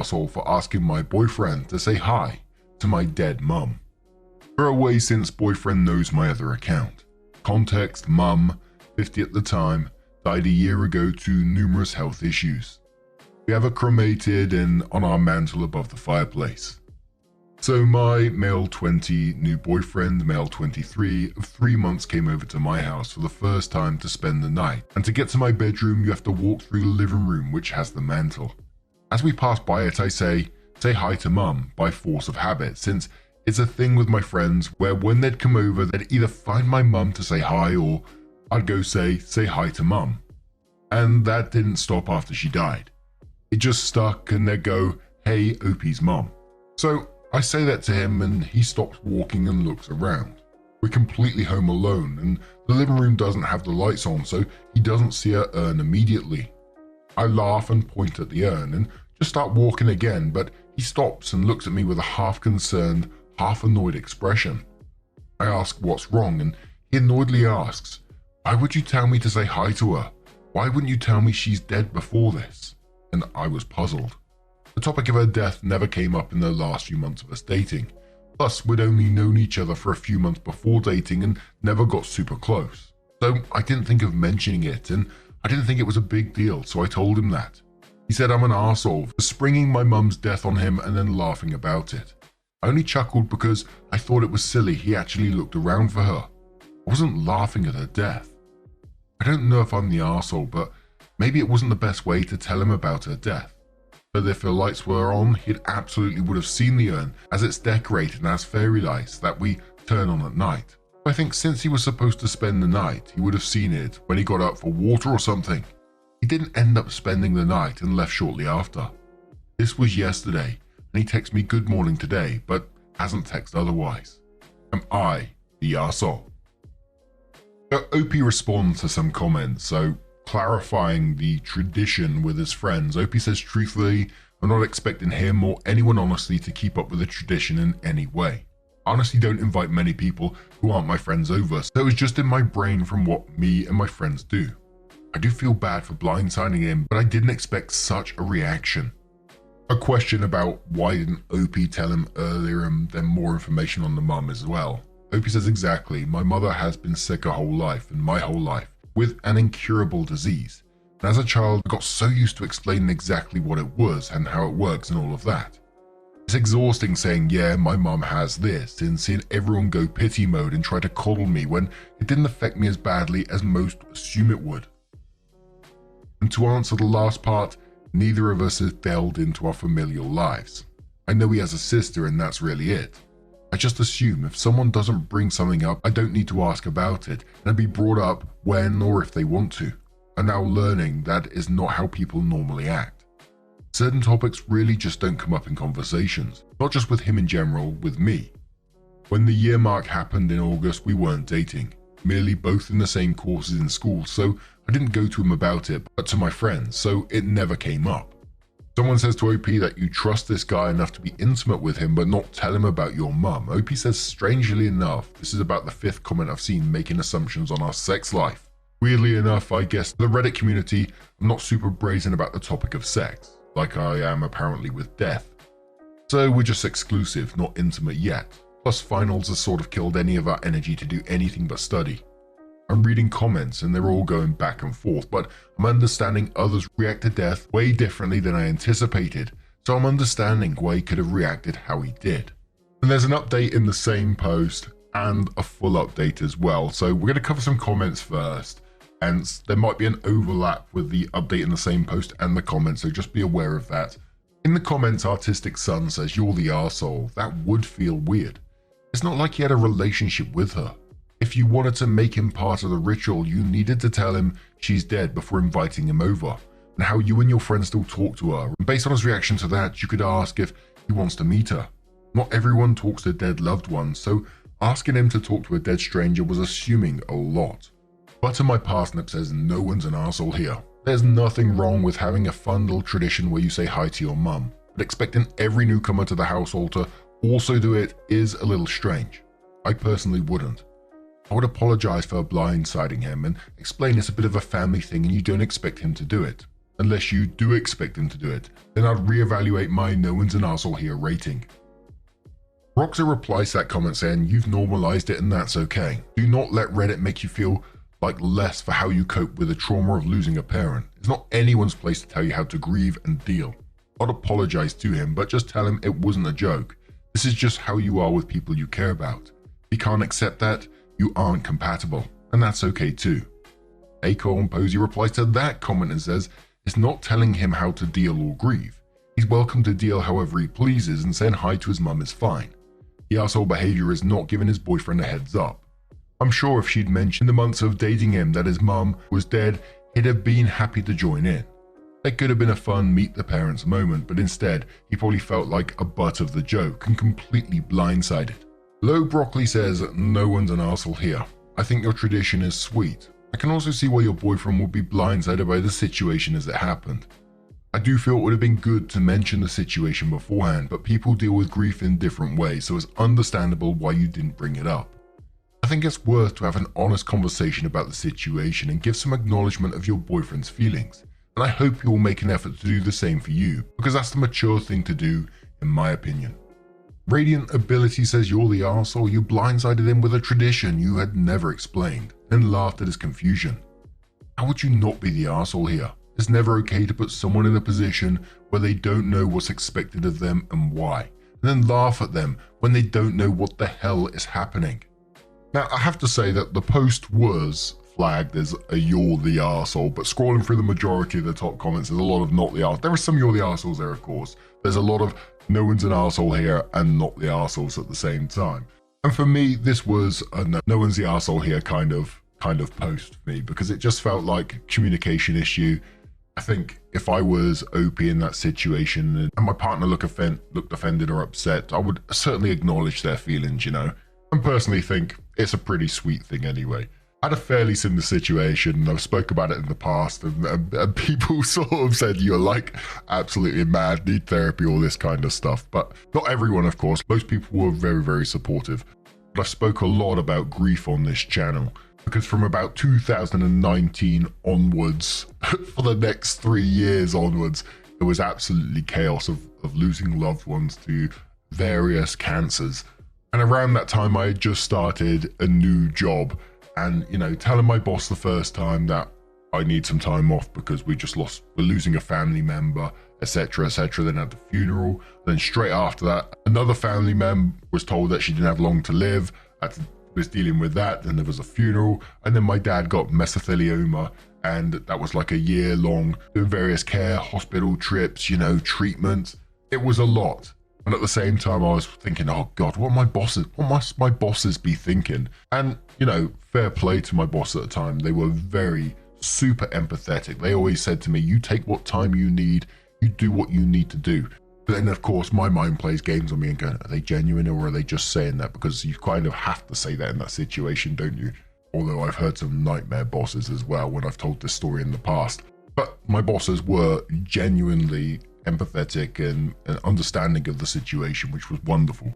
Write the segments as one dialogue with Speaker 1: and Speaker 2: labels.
Speaker 1: arsehole for asking my boyfriend to say hi to my dead mum. Throwaway since boyfriend knows my other account. Context: mum, 50 at the time, died a year ago to numerous health issues. We have her cremated and on our mantle above the fireplace. So my male 20 new boyfriend, male 23 of 3 months, came over to my house for the first time to spend the night. And to get to my bedroom, you have to walk through the living room, which has the mantle. As we pass by it, I say hi to mum by force of habit, since it's a thing with my friends where when they'd come over, they'd either find my mum to say hi or I'd go say hi to mum. And that didn't stop after she died. It just stuck and they'd go, hey, Opie's mum. So I say that to him and he stops walking and looks around. We're completely home alone and the living room doesn't have the lights on, so he doesn't see her urn immediately. I laugh and point at the urn and just start walking again, but he stops and looks at me with a half concerned, half annoyed expression. I ask what's wrong and he annoyedly asks, why would you tell me to say hi to her? Why wouldn't you tell me she's dead before this? And I was puzzled. The topic of her death never came up in the last few months of us dating. Plus, we'd only known each other for a few months before dating and never got super close. So I didn't think of mentioning it and I didn't think it was a big deal, so I told him that. He said I'm an arsehole for springing my mum's death on him and then laughing about it. I only chuckled because I thought it was silly he actually looked around for her. I wasn't laughing at her death. I don't know if I'm the arsehole, but maybe it wasn't the best way to tell him about her death. But if the lights were on, he absolutely would have seen the urn as it's decorated and has fairy lights that we turn on at night. I think since he was supposed to spend the night, he would have seen it when he got up for water or something. He didn't end up spending the night and left shortly after. This was yesterday, and he texted me good morning today, but hasn't texted otherwise. Am I the arsehole? OP responds to some comments, so clarifying the tradition with his friends. OP says, truthfully, I'm not expecting him or anyone honestly to keep up with the tradition in any way. I honestly don't invite many people who aren't my friends over, so it was just in my brain from what me and my friends do. I do feel bad for blindsiding him, but I didn't expect such a reaction. A question about why didn't OP tell him earlier and then more information on the mum as well. OP says, exactly, my mother has been sick her whole life and my whole life with an incurable disease. And as a child, I got so used to explaining exactly what it was and how it works and all of that. It's exhausting saying, yeah, my mum has this, and seeing everyone go pity mode and try to coddle me when it didn't affect me as badly as most assume it would. And to answer the last part, neither of us has delved into our familial lives. I know he has a sister and that's really it. I just assume if someone doesn't bring something up, I don't need to ask about it and be brought up when or if they want to. I'm now learning that is not how people normally act. Certain topics really just don't come up in conversations, not just with him in general, with me. When the year mark happened in August, we weren't dating, merely both in the same courses in school, so I didn't go to him about it, but to my friends, so it never came up. Someone says to OP that you trust this guy enough to be intimate with him but not tell him about your mum. OP says, strangely enough, this is about the 5th comment I've seen making assumptions on our sex life. Weirdly enough, I guess the Reddit community, I'm not super brazen about the topic of sex, like I am apparently with death. So we're just exclusive, not intimate yet. Plus finals has sort of killed any of our energy to do anything but study. I'm reading comments and they're all going back and forth, but I'm understanding others react to death way differently than I anticipated, so I'm understanding why he could have reacted how he did. And there's an update in the same post and a full update as well, so we're going to cover some comments first, and there might be an overlap with the update in the same post and the comments, so just be aware of that. In the comments, Artistic Sun says, you're the arsehole. That would feel weird. It's not like he had a relationship with her. If you wanted to make him part of the ritual, you needed to tell him she's dead before inviting him over, and how you and your friends still talk to her. And based on his reaction to that, you could ask if he wants to meet her. Not everyone talks to dead loved ones, so asking him to talk to a dead stranger was assuming a lot. Butter My Parsnip says no one's an arsehole here. There's nothing wrong with having a fun little tradition where you say hi to your mum, but expecting every newcomer to the household to also do it is a little strange. I personally wouldn't. I would apologize for blindsiding him and explain it's a bit of a family thing and you don't expect him to do it. unless you do expect him to do it. Then I'd reevaluate my no one's an arsehole here rating. Roxa replies to that comment saying, you've normalized it and that's okay. Do not let Reddit make you feel like less for how you cope with the trauma of losing a parent. It's not anyone's place to tell you how to grieve and deal. Not apologize to him, but just tell him it wasn't a joke. This is just how you are with people you care about. If you can't accept that, you aren't compatible, and that's okay too. Acorn Posey replies to that comment and says, it's not telling him how to deal or grieve. He's welcome to deal however he pleases, and saying hi to his mum is fine. The asshole behavior is not giving his boyfriend a heads up. I'm sure if she'd mentioned the months of dating him that his mum was dead, he'd have been happy to join in. That could have been a fun meet the parents moment, but instead, he probably felt like a butt of the joke and completely blindsided. Low Broccoli says, no one's an arsehole here. I think your tradition is sweet. I can also see why your boyfriend would be blindsided by the situation as it happened. I do feel it would have been good to mention the situation beforehand, but people deal with grief in different ways, so it's understandable why you didn't bring it up. I think it's worth to have an honest conversation about the situation and give some acknowledgement of your boyfriend's feelings. And I hope you will make an effort to do the same for you, because that's the mature thing to do, in my opinion. Radiant Ability says you're the arsehole. You blindsided him with a tradition you had never explained, and laughed at his confusion. How would you not be the arsehole here? It's never okay to put someone in a position where they don't know what's expected of them and why, and then laugh at them when they don't know what the hell is happening. Now, I have to say that the post was flagged as a you're the arsehole, but scrolling through the majority of the top comments, there's a lot of not the arsehole. There are some you're the arseholes there, of course. There's a lot of no one's an arsehole here and not the arseholes at the same time. And for me, this was a no one's the arsehole here kind of post for me, because it just felt like a communication issue. I think if I was OP in that situation and my partner looked offended or upset, I would certainly acknowledge their feelings, you know. I personally think it's a pretty sweet thing anyway. I had a fairly similar situation, and I've spoke about it in the past, and people sort of said you're like absolutely mad, need therapy, all this kind of stuff. But not everyone, of course. Most people were very, very supportive. But I spoke a lot about grief on this channel, because from about 2019 onwards, for the next 3 years onwards, it was absolutely chaos of losing loved ones to various cancers. And around that time, I had just started a new job, and, you know, telling my boss the first time that I need some time off because we're losing a family member, etc., etc. Then at the funeral, then straight after that, another family member was told that she didn't have long to live. Was dealing with that. Then there was a funeral, and then my dad got mesothelioma, and that was like a year long, doing various care, hospital trips, you know, treatment. It was a lot. And at the same time, I was thinking, oh God, what must my bosses be thinking? And, you know, fair play to my boss at the time. They were very super empathetic. They always said to me, you take what time you need, you do what you need to do. But then, of course, my mind plays games on me and going, are they genuine or are they just saying that? Because you kind of have to say that in that situation, don't you? Although I've heard some nightmare bosses as well when I've told this story in the past. But my bosses were genuinely empathetic and understanding of the situation, which was wonderful.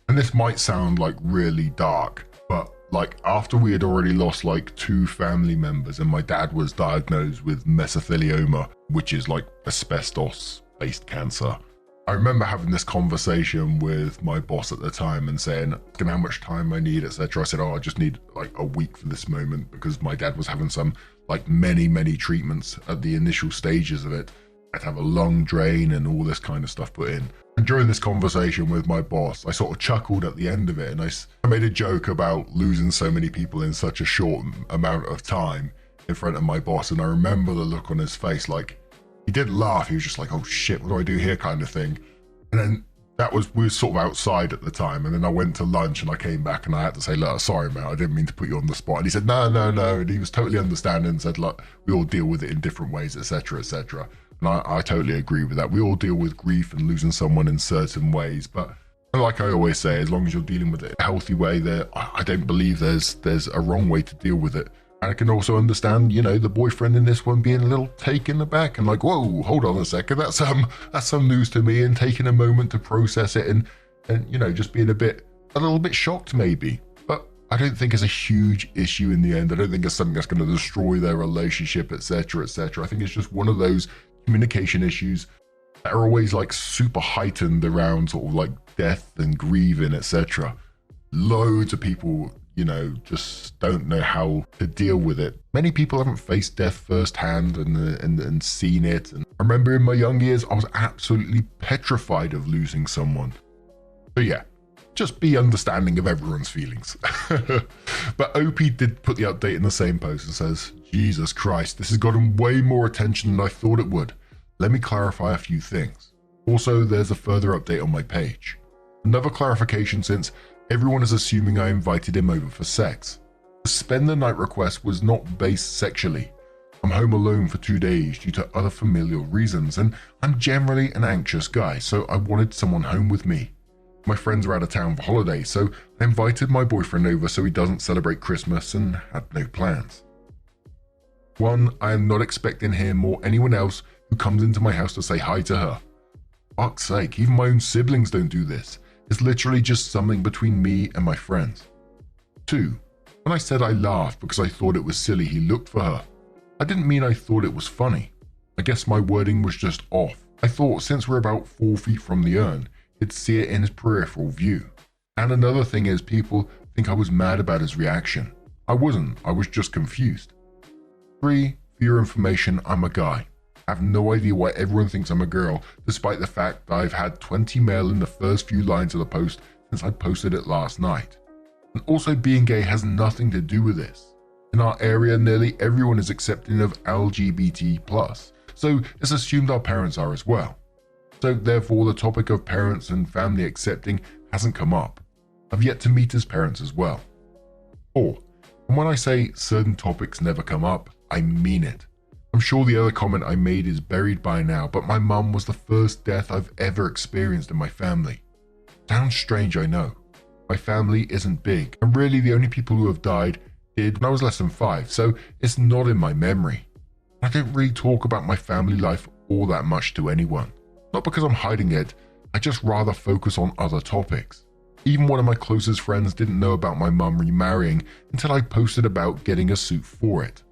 Speaker 1: And this might sound like really dark, but like after we had already lost like 2 family members and my dad was diagnosed with mesothelioma, which is like asbestos-based cancer, I remember having this conversation with my boss at the time and saying how much time I need, etc. I said, oh, I just need like a week for this moment, because my dad was having some like many treatments at the initial stages of it. I'd have a lung drain and all this kind of stuff put in. And during this conversation with my boss, I sort of chuckled at the end of it, and I made a joke about losing so many people in such a short amount of time in front of my boss. And I remember the look on his face, like, he didn't laugh, he was just like, oh shit, what do I do here kind of thing. And then we were sort of outside at the time, and then I went to lunch and I came back and I had to say, look, sorry mate, I didn't mean to put you on the spot. And he said, no, and he was totally understanding and said, look, we all deal with it in different ways, etc., etc. And I totally agree with that. We all deal with grief and losing someone in certain ways, but like I always say, as long as you're dealing with it in a healthy way, I don't believe there's a wrong way to deal with it. And I can also understand, you know, the boyfriend in this one being a little taken aback and like, whoa, hold on a second, that's some news to me, and taking a moment to process it and you know, just being a little bit shocked maybe. But I don't think it's a huge issue in the end. I don't think it's something that's going to destroy their relationship, etc., etc. I think it's just one of those communication issues that are always like super heightened around sort of like death and grieving, etc. Loads of people, you know, just don't know how to deal with it. Many people haven't faced death firsthand and seen it. And I remember in my young years, I was absolutely petrified of losing someone. So yeah, just be understanding of everyone's feelings. But OP did put the update in the same post and says, Jesus Christ, this has gotten way more attention than I thought it would. Let me clarify a few things. Also, there's a further update on my page. Another clarification, since everyone is assuming I invited him over for sex. The spend the night request was not based sexually. I'm home alone for 2 days due to other familial reasons, and I'm generally an anxious guy, so I wanted someone home with me. My friends are out of town for holiday, so I invited my boyfriend over so he doesn't celebrate Christmas and had no plans. 1, I am not expecting him or anyone else who comes into my house to say hi to her. Fuck's sake, even my own siblings don't do this. It's literally just something between me and my friends. 2, when I said I laughed because I thought it was silly he looked for her, I didn't mean I thought it was funny. I guess my wording was just off. I thought since we're about 4 feet from the urn, he'd see it in his peripheral view. And another thing is, people think I was mad about his reaction. I wasn't, I was just confused. 3, for your information, I'm a guy. I have no idea why everyone thinks I'm a girl, despite the fact that I've had 20 male in the first few lines of the post since I posted it last night. And also, being gay has nothing to do with this. In our area, nearly everyone is accepting of LGBT+, so it's assumed our parents are as well. So therefore, the topic of parents and family accepting hasn't come up. I've yet to meet his parents as well. 4, and when I say certain topics never come up, I mean it. I'm sure the other comment I made is buried by now, but my mum was the first death I've ever experienced in my family. Sounds strange, I know. My family isn't big, and really the only people who have died did when I was less than 5, so it's not in my memory. I don't really talk about my family life all that much to anyone. Not because I'm hiding it, I just rather focus on other topics. Even one of my closest friends didn't know about my mum remarrying until I posted about getting a suit for it.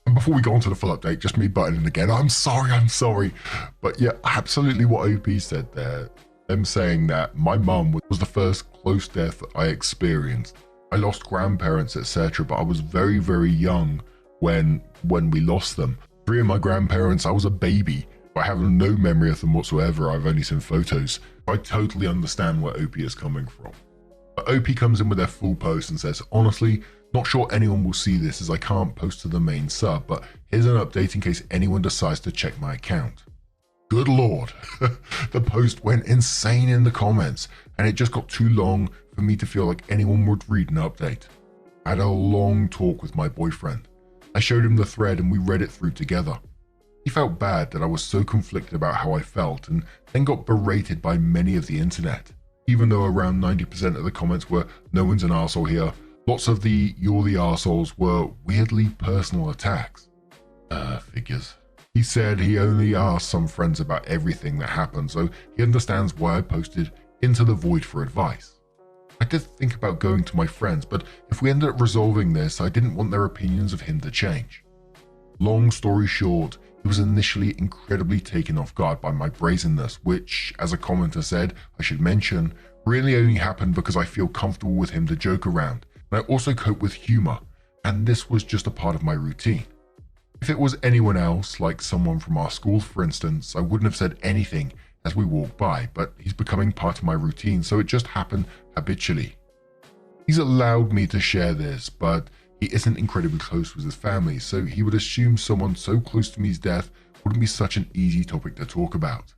Speaker 1: And before we go on to the full update, just me butting in again, I'm sorry. But yeah, absolutely what OP said there. Them saying that my mum was the first close death I experienced. I lost grandparents, etc., but I was very, very young when we lost them. 3 of my grandparents, I was a baby. I have no memory of them whatsoever. I've only seen photos. I totally understand where OP is coming from. But OP comes in with their full post and says, honestly, not sure anyone will see this as I can't post to the main sub, but here's an update in case anyone decides to check my account. Good Lord, the post went insane in the comments, and it just got too long for me to feel like anyone would read an update. I had a long talk with my boyfriend. I showed him the thread and we read it through together. He felt bad that I was so conflicted about how I felt, and then got berated by many of the internet. Even though around 90% of the comments were no one's an arsehole here, lots of the you're the arseholes were weirdly personal attacks. Figures. He said he only asked some friends about everything that happened, so he understands why I posted into the void for advice. I did think about going to my friends, but if we ended up resolving this, I didn't want their opinions of him to change. Long story short, he was initially incredibly taken off guard by my brazenness, which, as a commenter said, I should mention, really only happened because I feel comfortable with him to joke around, and I also cope with humor, and this was just a part of my routine. If it was anyone else, like someone from our school for instance, I wouldn't have said anything as we walked by, but he's becoming part of my routine, so it just happened habitually. He's allowed me to share this, but he isn't incredibly close with his family, so he would assume someone so close to me's death wouldn't be such an easy topic to talk about.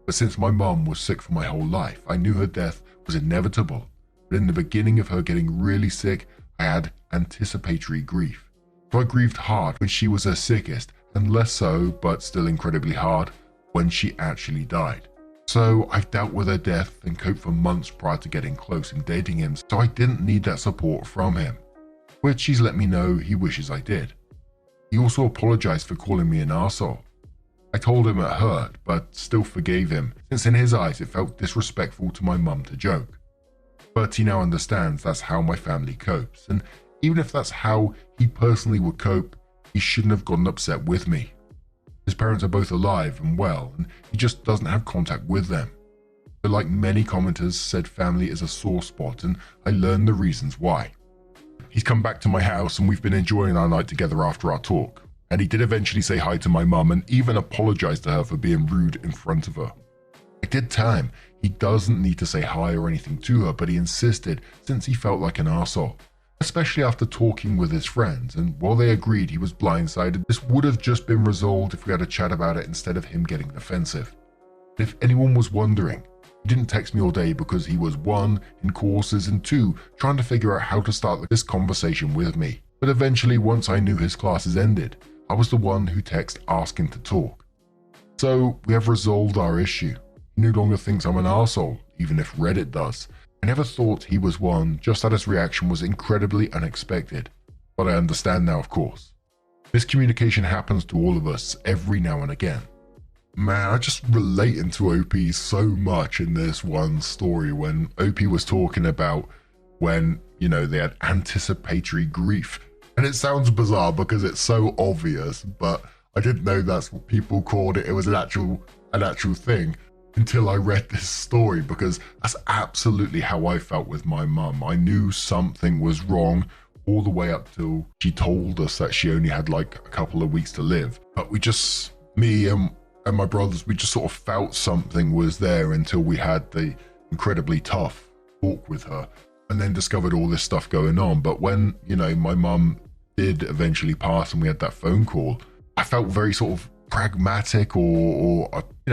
Speaker 1: But since my mum was sick for my whole life, I knew her death was inevitable. But in the beginning of her getting really sick, I had anticipatory grief. So I grieved hard when she was her sickest, and less so, but still incredibly hard, when she actually died. So I've dealt with her death and coped for months prior to getting close and dating him, so I didn't need that support from him, which he's let me know he wishes I did. He also apologized for calling me an arsehole. I told him it hurt, but still forgave him, since in his eyes it felt disrespectful to my mum to joke. But he now understands that's how my family copes. And even if that's how he personally would cope, he shouldn't have gotten upset with me. His parents are both alive and well, and he just doesn't have contact with them. But like many commenters said, family is a sore spot, and I learned the reasons why. He's come back to my house and we've been enjoying our night together after our talk. And he did eventually say hi to my mum and even apologize to her for being rude in front of her. I did tell him he doesn't need to say hi or anything to her, but he insisted since he felt like an arsehole. Especially after talking with his friends, and while they agreed he was blindsided, this would have just been resolved if we had a chat about it instead of him getting defensive. If anyone was wondering, he didn't text me all day because he was 1, in courses, and 2, trying to figure out how to start this conversation with me. But eventually, once I knew his classes ended, I was the one who texted asking to talk. So we have resolved our issue. He no longer thinks I'm an arsehole, even if Reddit does. I never thought he was one, just that his reaction was incredibly unexpected. But I understand now, of course. Miscommunication happens to all of us every now and again. Man, I just relating to OP so much in this one story when OP was talking about when, they had anticipatory grief. And it sounds bizarre because it's so obvious, but I didn't know that's what people called it. It was an actual thing. Until I read this story, because that's absolutely how I felt with my mum. I knew something was wrong all the way up till she told us that she only had like a couple of weeks to live. But me and my brothers, we just sort of felt something was there until we had the incredibly tough talk with her and then discovered all this stuff going on. But when, my mum did eventually pass and we had that phone call, I felt very sort of pragmatic or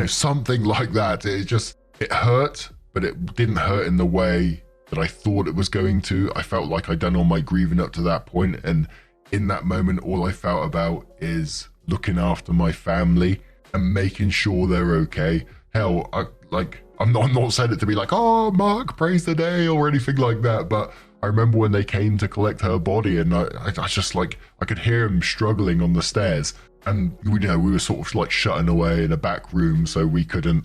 Speaker 1: something like that. It hurt, but it didn't hurt in the way that I thought it was going to. I felt like I'd done all my grieving up to that point, and in that moment all I felt about is looking after my family and making sure they're okay. Hell, I'm not saying it to be like, oh, Mark, praise the day or anything like that, but I remember when they came to collect her body and I just like, I could hear him struggling on the stairs. And we were sort of like shutting away in a back room so we couldn't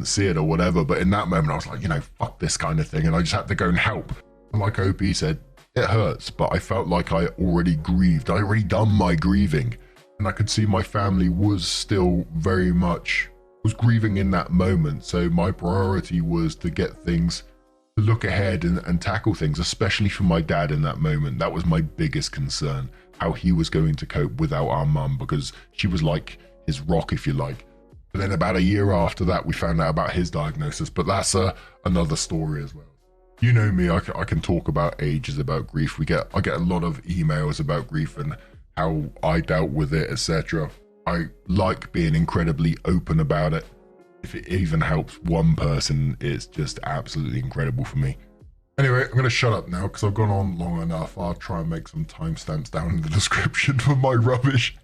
Speaker 1: see it or whatever. But in that moment, I was like, fuck this kind of thing. And I just had to go and help. And like OP said, it hurts, but I felt like I already grieved. I already done my grieving. And I could see my family was still very much, was grieving in that moment. So my priority was to get things, to look ahead and tackle things, especially for my dad in that moment. That was my biggest concern. How he was going to cope without our mum, because she was like his rock, if you like. But then about a year after that, we found out about his diagnosis, but that's another story as well. You know me, I can talk about ages about grief. I get a lot of emails about grief and how I dealt with it, etc. I like being incredibly open about it. If it even helps one person, it's just absolutely incredible for me. Anyway, I'm going to shut up now because I've gone on long enough. I'll try and make some timestamps down in the description for my rubbish.